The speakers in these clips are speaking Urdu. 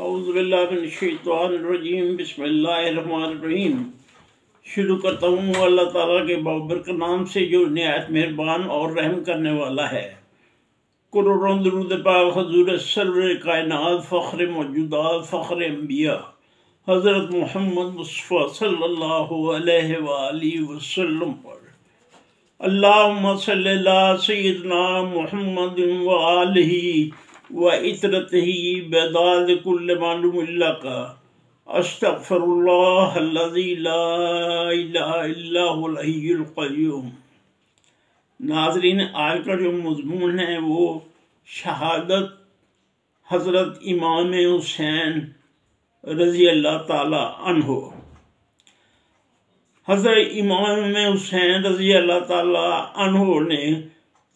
اعوذ باللہ من الشیطان الرجیم، بسم اللہ الرحمن الرحیم۔ شروع کرتا ہوں اللہ تعالیٰ کے بابرکت نام سے جو نہایت مہربان اور رحم کرنے والا ہے۔ کروڑوں درود پاک حضور سرور کائنات، فخر موجودات، فخر انبیاء حضرت محمد مصطفیٰ صلی اللہ علیہ وآلہ وسلم پر۔ اللہم صلی اللہ سیدنا محمد وآلہ وعطرتہ بعداد کل معلوم اللہ کا استغفر اللہ الذی لا الہ الا هو الحی القیوم۔ ناظرین، آج کا جو مضمون ہے وہ شہادت حضرت امام حسین رضی اللہ تعالی عنہ۔ حضرت امام حسین رضی اللہ تعالی عنہ نے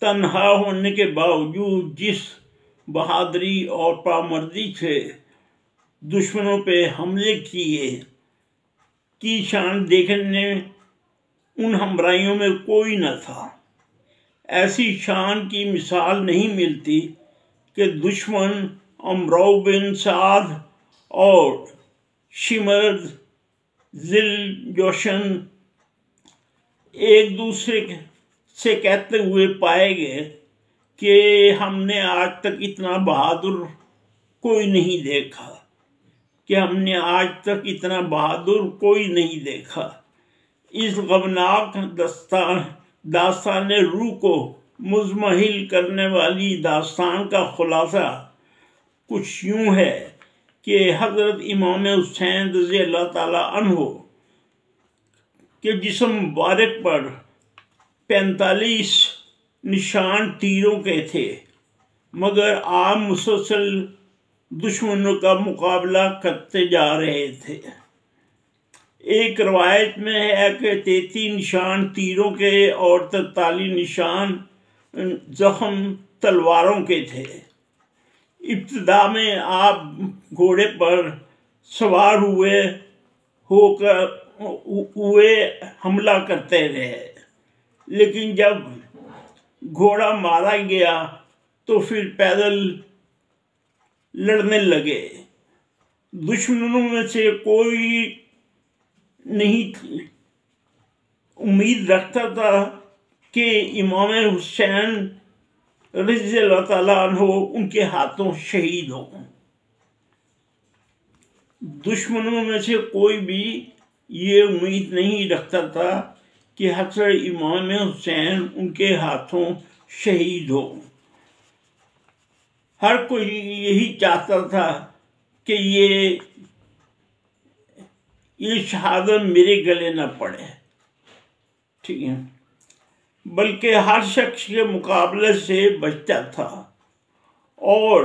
تنہا ہونے کے باوجود جس بہادری اور پامردی سے دشمنوں پہ حملے کیے کی شان دیکھنے ان ہمراہیوں میں کوئی نہ تھا۔ ایسی شان کی مثال نہیں ملتی کہ دشمن امرو بن سعد اور شمر ذل جوشن ایک دوسرے سے کہتے ہوئے پائے گئے کہ ہم نے آج تک اتنا بہادر کوئی نہیں دیکھا، کوئی نہیں دیکھا۔ اس غمناک داستان روح کو مزمحل کرنے والی داستان کا خلاصہ کچھ یوں ہے کہ حضرت امام حسین رضی اللہ تعالی عنہ کے جسم مبارک پر 45 نشان تیروں کے تھے، مگر آپ مسلسل دشمنوں کا مقابلہ کرتے جا رہے تھے۔ ایک روایت میں ہے کہ 33 نشان تیروں کے اور 43 نشان زخم تلواروں کے تھے۔ ابتدا میں آپ گھوڑے پر سوار ہوئے حملہ کرتے رہے، لیکن جب گھوڑا مارا گیا تو پھر پیدل لڑنے لگے۔ دشمنوں میں سے کوئی نہیں امید رکھتا تھا کہ امام حسین رضی اللہ تعالیٰ عنہ ان کے ہاتھوں شہید ہوں۔ دشمنوں میں سے کوئی بھی یہ امید نہیں رکھتا تھا کہ حضرت امام حسین ان کے ہاتھوں شہید ہو۔ ہر کوئی یہی چاہتا تھا کہ یہ شہادت میرے گلے نہ پڑے، ٹھیک ہے، بلکہ ہر شخص کے مقابلے سے بچتا تھا اور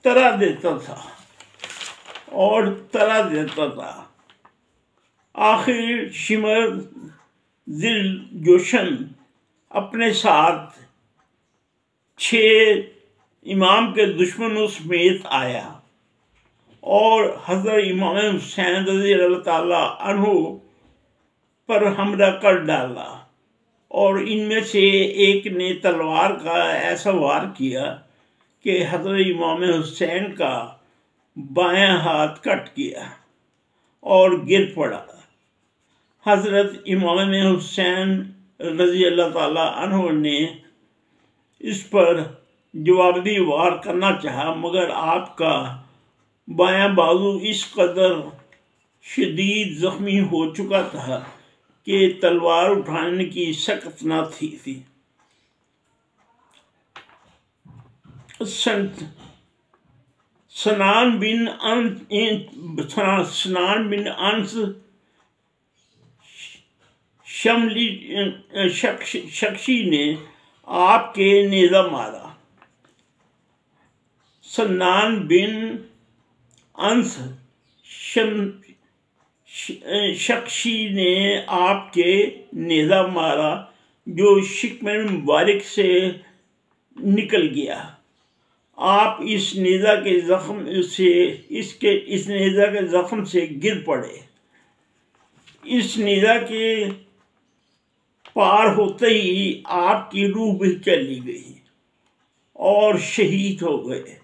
طرح دیتا تھا۔ آخر شمر ذل جوشن اپنے ساتھ 6 امام کے دشمنوں سمیت آیا اور حضرت امام حسین رضی اللہ تعالیٰ عنہ پر حملہ کر ڈالا، اور ان میں سے ایک نے تلوار کا ایسا وار کیا کہ حضرت امام حسین کا بایاں ہاتھ کٹ گیا اور گر پڑا۔ حضرت امام حسین رضی اللہ تعالیٰ عنہ نے اس پر جوابی وار کرنا چاہا، مگر آپ کا بایاں بازو اس قدر شدید زخمی ہو چکا تھا کہ تلوار اٹھانے کی سکت نہ تھی۔ سنان بن انس شخشی نے آپ کے نیزہ مارا۔ سنان بن انس شخشی نے آپ کے نیزہ مارا جو شکم مبارک سے نکل گیا۔ آپ اس نیزہ کے زخم سے گر پڑے۔ اس نیزہ کے پار ہوتے ہی آپ کی روح بھی چلی گئی اور شہید ہو گئے۔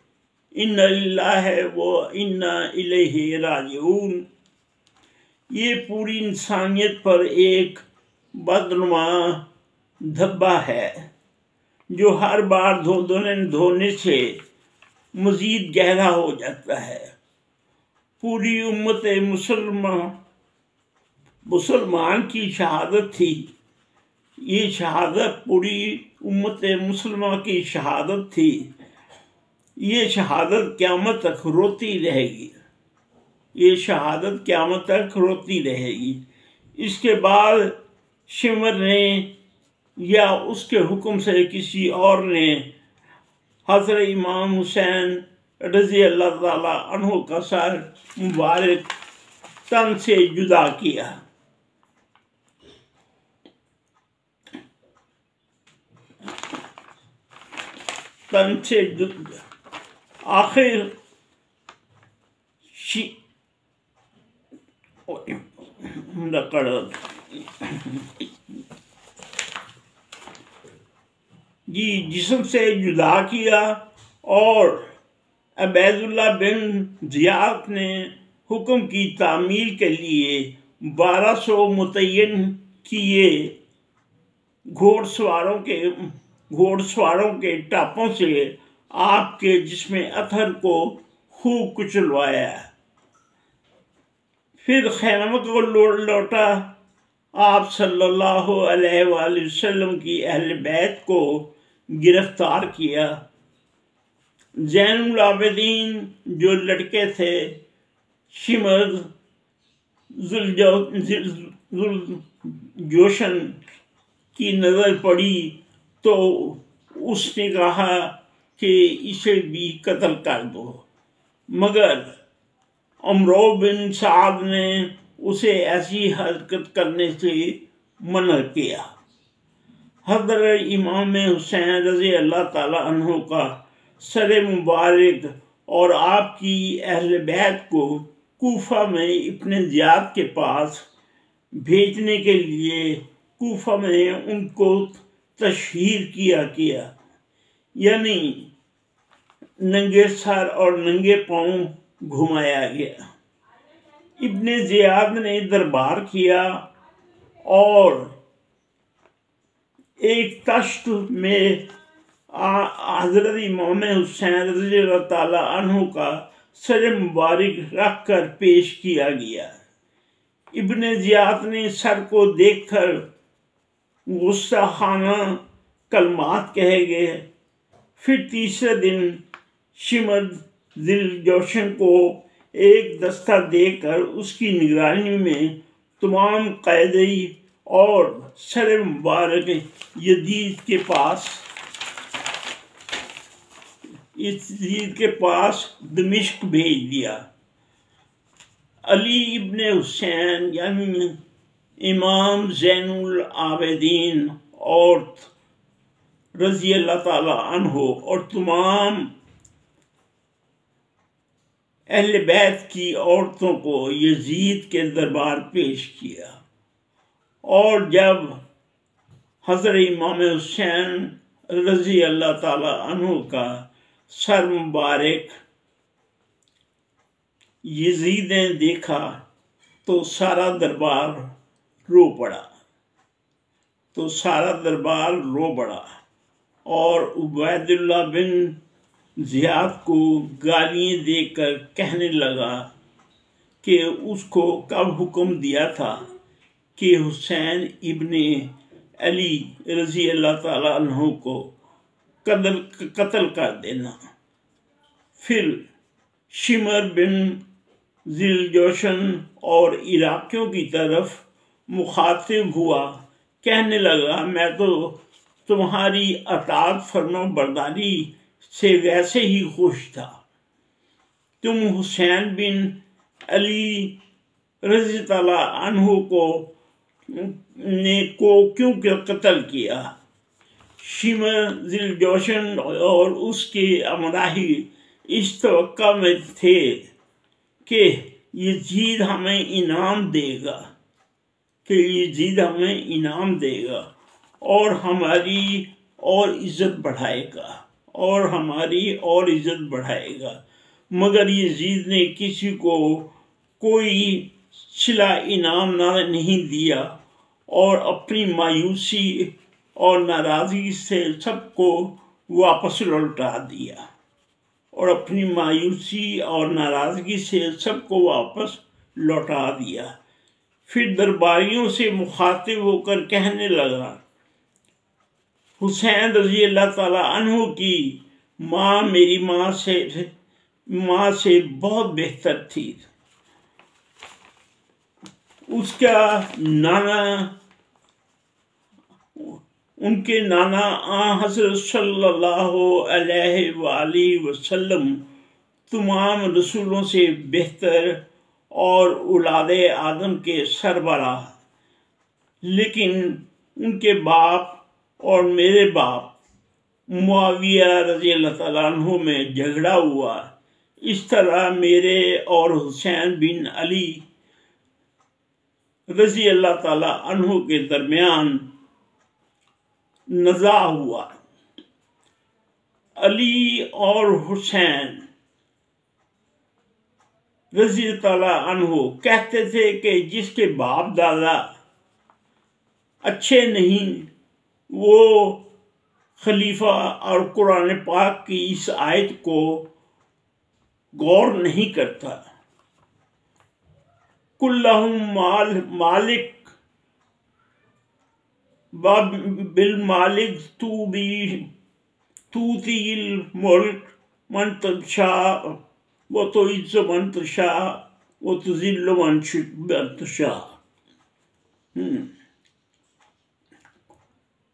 انا للہ و انا الیہ راجعون۔ یہ پوری انسانیت پر ایک بدنما دھبا ہے جو ہر بار دھونے سے مزید گہرا ہو جاتا ہے۔ پوری امت مسلمان کی شہادت تھی، یہ شہادت پوری امت مسلمہ کی شہادت تھی، یہ شہادت قیامت تک روتی رہے گی، یہ شہادت قیامت تک روتی رہے گی۔ اس کے بعد شمر نے یا اس کے حکم سے کسی اور نے حضرت امام حسین رضی اللہ تعالی عنہ کا سر مبارک تن سے جدا کیا۔ تن سے آخر جسم سے جدا کیا، اور عبید اللہ بن زیاد نے حکم کی تعمیل کے لیے 1200 متعین کیے گھوڑ سواروں کے ٹاپوں سے آپ کے جسم اطہر کو خوب کچلوایا۔ پھر خیمہ کو لوٹا، آپ صلی اللہ علیہ وآلہ وسلم کی اہل بیت کو گرفتار کیا۔ زین العابدین جو لڑکے تھے، شمر ذوالجوشن کی نظر پڑی تو اس نے کہا کہ اسے بھی قتل کر دو، مگر عمرو بن سعد نے اسے ایسی حرکت کرنے سے منع کیا۔ حضرت امام حسین رضی اللہ تعالی عنہ کا سر مبارک اور آپ کی اہل بیت کو کوفہ میں ابن زیاد کے پاس بھیجنے کے لیے کوفہ میں ان کو تشہیر کیا، یعنی ننگے سر اور ننگے پاؤں گھمایا گیا۔ ابن زیاد نے دربار کیا اور ایک تشت میں حضرت امام حسین رضی اللہ تعالی عنہ کا سر مبارک رکھ کر پیش کیا گیا۔ ابن زیاد نے سر کو دیکھ کر غصہ کلمات کہے گئے۔ پھر تیسرے دن شمر ذوالجوشن کو ایک دستہ دے کر اس کی نگرانی میں تمام قیدی اور سر مبارک یزید کے پاس دمشق بھیج دیا۔ علی ابن حسین یعنی امام زین العابدین اور رضی اللہ تعالی عنہ اور تمام اہل بیت کی عورتوں کو یزید کے دربار پیش کیا، اور جب حضرت امام حسین رضی اللہ تعالی عنہ کا سر مبارک یزید نے دیکھا تو سارا دربار رو پڑا اور عبید اللہ بن زیاد کو گالیاں دے کر کہنے لگا کہ اس کو کب حکم دیا تھا کہ حسین ابن علی رضی اللہ تعالی عنہ کو قتل کر دینا۔ پھر شمر بن ذوالجوشن اور عراقیوں کی طرف مخاطب ہوا، کہنے لگا میں تو تمہاری اطاعت فرما برداری سے ویسے ہی خوش تھا، تم حسین بن علی رضی اللہ عنہ کو کیوں قتل کیا؟ شمر ذوالجوشن اور اس کے امرائی اس توقع میں تھے کہ یزید ہمیں انعام دے گا اور ہماری اور عزت بڑھائے گا اور ہماری اور عزت بڑھائے گا، مگر یزید نے کسی کو کوئی صلہ انعام نہیں دیا اور اپنی مایوسی اور ناراضگی سے سب کو واپس لوٹا دیا پھر درباریوں سے مخاطب ہو کر کہنے لگا، حسین رضی اللہ تعالیٰ عنہ کی ماں میری ماں سے بہت بہتر تھی۔ ان کے نانا حضرت صلی اللہ علیہ وآلہ وسلم تمام رسولوں سے بہتر اور اولاد آدم کے سربراہ، لیکن ان کے باپ اور میرے باپ معاویہ رضی اللہ تعالیٰ عنہ میں جھگڑا ہوا، اس طرح میرے اور حسین بن علی رضی اللہ تعالیٰ عنہ کے درمیان نزاع ہوا۔ علی اور حسین رضی اللہ تعالیٰ عنہ کہتے تھے کہ جس کے باپ دادا اچھے نہیں وہ خلیفہ اور قرآن پاک کی اس آیت کو غور نہیں کرتا، کلہم مالک بالمالک توتی الملک من تشاء وتعز من تشاء وتذل من تشاء،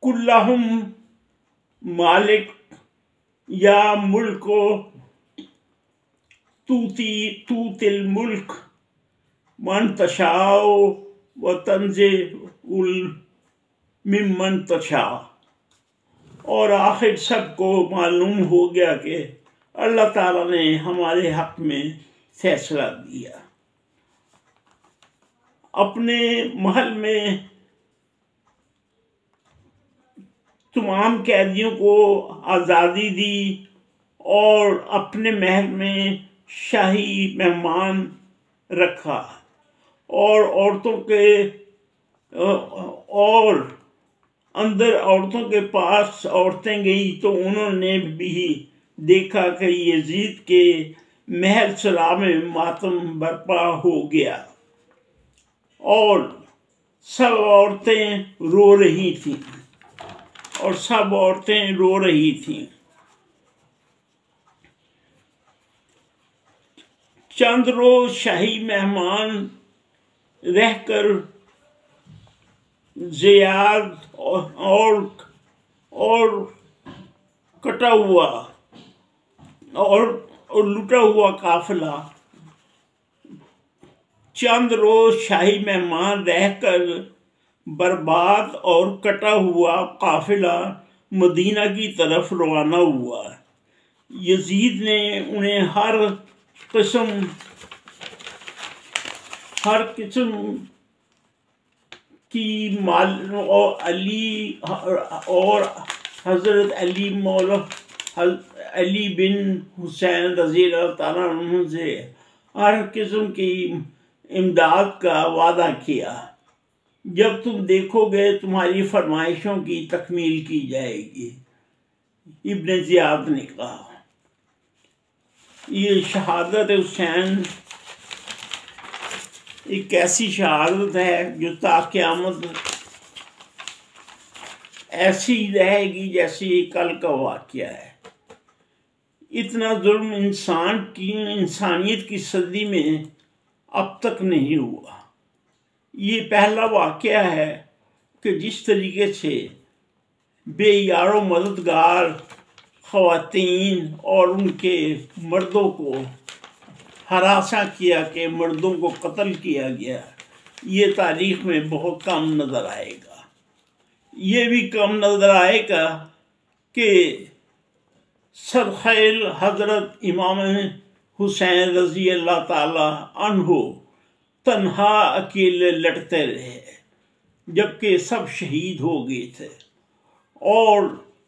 کلہم مالک یا ملک توتی الملک من تشاء وتنزع ممن تشاء۔ اور آخر سب کو معلوم ہو گیا کہ اللہ تعالیٰ نے ہمارے حق میں فیصلہ دیا، اپنے محل میں تمام قیدیوں کو آزادی دی اور اپنے محل میں شاہی مہمان رکھا، اور اندر عورتوں کے پاس عورتیں گئی تو انہوں نے بھی دیکھا کہ یزید کے محل سرا میں ماتم برپا ہو گیا اور سب عورتیں رو رہی تھیں۔ چند روز شاہی مہمان رہ کر زیاد اور کٹا ہوا اور لوٹا ہوا قافلہ چند روز شاہی مہمان رہ کر برباد اور کٹا ہوا قافلہ مدینہ کی طرف روانہ ہوا۔ یزید نے انہیں ہر قسم کی مال اور حضرت علی بن حسین رضی اللہ تعالیٰ عنہ سے ہر قسم کی امداد کا وعدہ کیا، جب تم دیکھو گے تمہاری فرمائشوں کی تکمیل کی جائے گی۔ ابن زیاد نے کہا یہ شہادت حسین ایک ایسی شہادت ہے جو تا قیامت ایسی رہے گی جیسی کل کا واقعہ ہے۔ اتنا ظلم انسانیت کی صدی میں اب تک نہیں ہوا۔ یہ پہلا واقعہ ہے کہ جس طریقے سے بے یار و مددگار خواتین اور ان کے مردوں کو ہراساں کیا کہ مردوں کو قتل کیا گیا، یہ تاریخ میں بہت کم نظر آئے گا۔ یہ بھی کم نظر آئے گا کہ سرخیل حضرت امام حسین رضی اللہ تعالی عنہ تنہا اکیلے لڑتے رہے جبکہ سب شہید ہو گئے تھے، اور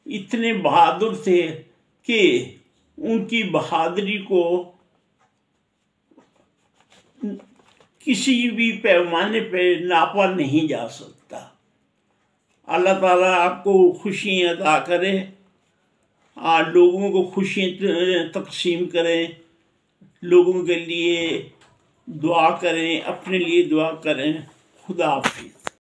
اتنے بہادر تھے کہ ان کی بہادری کو کسی بھی پیمانے پہ ناپا نہیں جا سکتا۔ اللہ تعالیٰ آپ کو خوشیاں عطا کرے، لوگوں کو خوشیاں تقسیم کریں، لوگوں کے لیے دعا کریں، اپنے لیے دعا کریں۔ خدا حافظ۔